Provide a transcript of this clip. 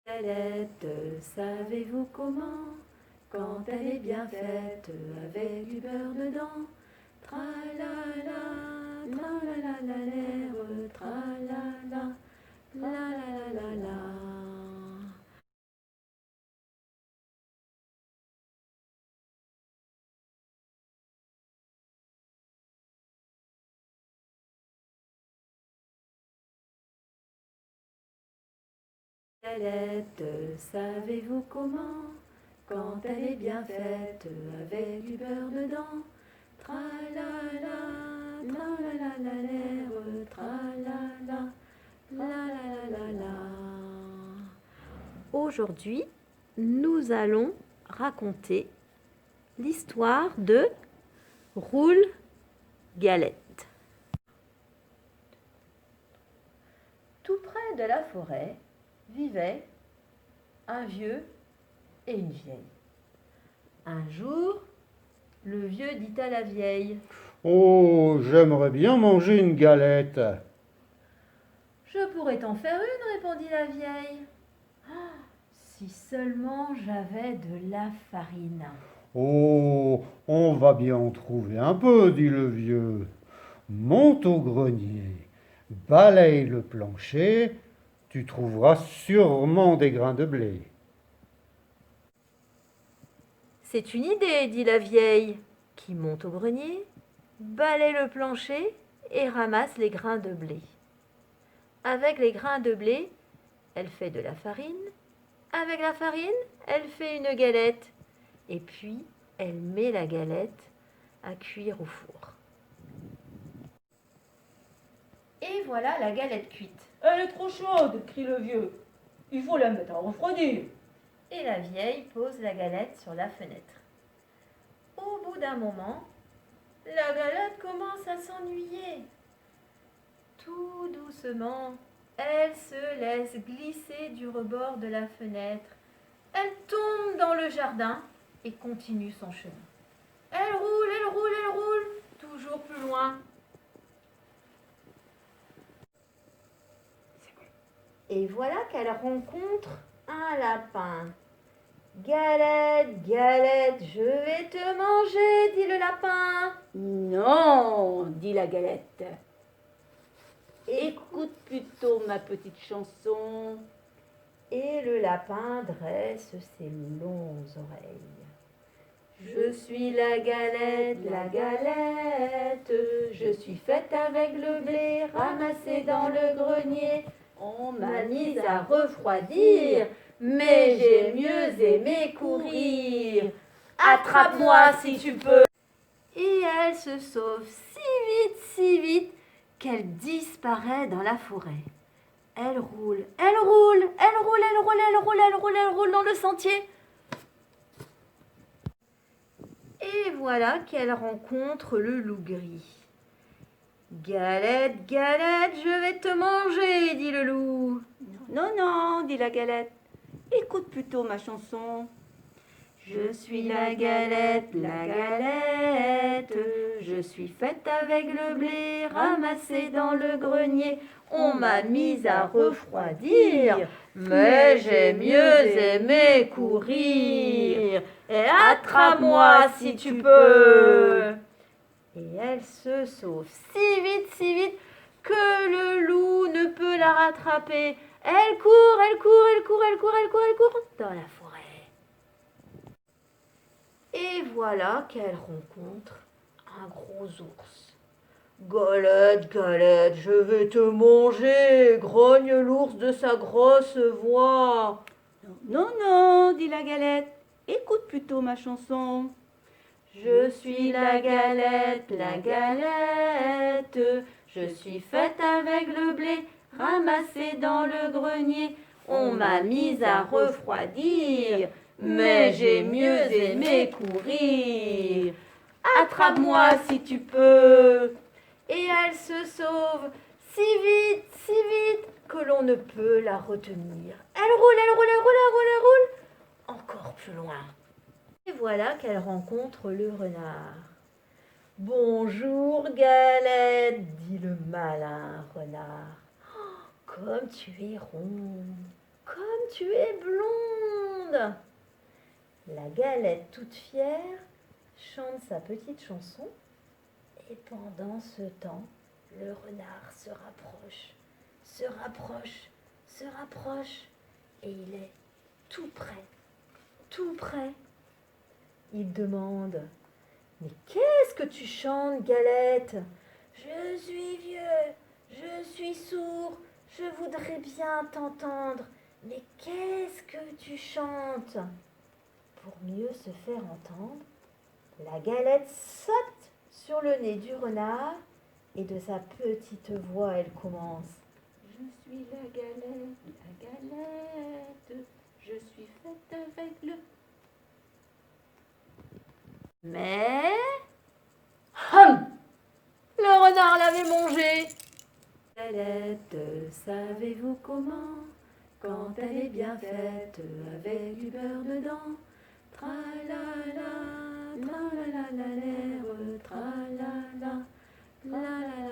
Galette, savez-vous comment? Quand elle est bien faite, avec du beurre dedans. Tralala, tralala la lèvre, tralala, la la la la la. Galette, savez-vous comment? Quand elle est bien faite, avec du beurre dedans. Tralala, tralala la lèvre, tralala, la la la la la. Aujourd'hui, nous allons raconter l'histoire de Roule Galette. Tout près de la forêt vivait un vieux et une vieille. Un jour, le vieux dit à la vieille: Oh, j'aimerais bien manger une galette. Je pourrais t'en faire une, répondit la vieille. Ah, si seulement j'avais de la farine. Oh, on va bien en trouver un peu, dit le vieux. Monte au grenier, balaye le plancher, tu trouveras sûrement des grains de blé. C'est une idée, dit la vieille, qui monte au grenier, balaye le plancher et ramasse les grains de blé. Avec les grains de blé, elle fait de la farine. Avec la farine, elle fait une galette. Et puis, elle met la galette à cuire au four. Et voilà la galette cuite. Elle est trop chaude, crie le vieux. Il faut la mettre à refroidir. Et la vieille pose la galette sur la fenêtre. Au bout d'un moment, la galette commence à s'ennuyer. Tout doucement, elle se laisse glisser du rebord de la fenêtre. Elle tombe dans le jardin et continue son chemin. Elle roule, elle roule, elle roule, toujours plus loin. Et voilà qu'elle rencontre un lapin. Galette, galette, je vais te manger, dit le lapin. Non, dit la galette. Écoute plutôt ma petite chanson. Et le lapin dresse ses longues oreilles. Je suis la galette, je suis faite avec le blé ramassé dans le grenier. On m'a mise à refroidir, mais j'ai mieux aimé courir. Attrape-moi si tu peux. Et elle se sauve si vite, qu'elle disparaît dans la forêt. Elle roule, elle roule, elle roule, elle roule, elle roule, elle roule, elle roule dans le sentier. Et voilà qu'elle rencontre le loup gris. Galette, galette, je vais te manger, dit le loup. Non, non, dit la galette. Écoute plutôt ma chanson. Je suis la galette, je suis faite avec le blé ramassé dans le grenier. On m'a mise à refroidir, mais j'ai mieux aimé courir. Et attrape-moi si tu peux. Et elle se sauve si vite que le loup ne peut la rattraper. Elle court, elle court, elle court, elle court, elle court, elle court dans la forêt. Et voilà qu'elle rencontre un gros ours. Galette, galette, je vais te manger, grogne l'ours de sa grosse voix. Non, non, dit la galette. Écoute plutôt ma chanson. Je suis la galette, je suis faite avec le blé ramassé dans le grenier. On m'a mise à refroidir, mais j'ai mieux aimé courir. Attrape-moi si tu peux. Et elle se sauve si vite que l'on ne peut la retenir. Elle roule, elle roule, elle roule, elle roule, elle roule, encore plus loin. Et voilà qu'elle rencontre le renard. Bonjour Galette, dit le malin renard. Oh, comme tu es rond, comme tu es blonde. La Galette, toute fière, chante sa petite chanson. Et pendant ce temps, le renard se rapproche, se rapproche, se rapproche. Et il est tout près, tout près. Il demande: mais qu'est-ce que tu chantes, Galette? Je suis vieux, je suis sourd, je voudrais bien t'entendre. Mais qu'est-ce que tu chantes? Pour mieux se faire entendre, la Galette saute sur le nez du renard et de sa petite voix, elle commence: Je suis la galette, je suis faite avec le... Mais... Hum! Le renard l'avait mangé. Galette, savez-vous comment? Quand elle est bien faite, avec du beurre dedans. Tralala, tralala la lèvre, tralala, la la la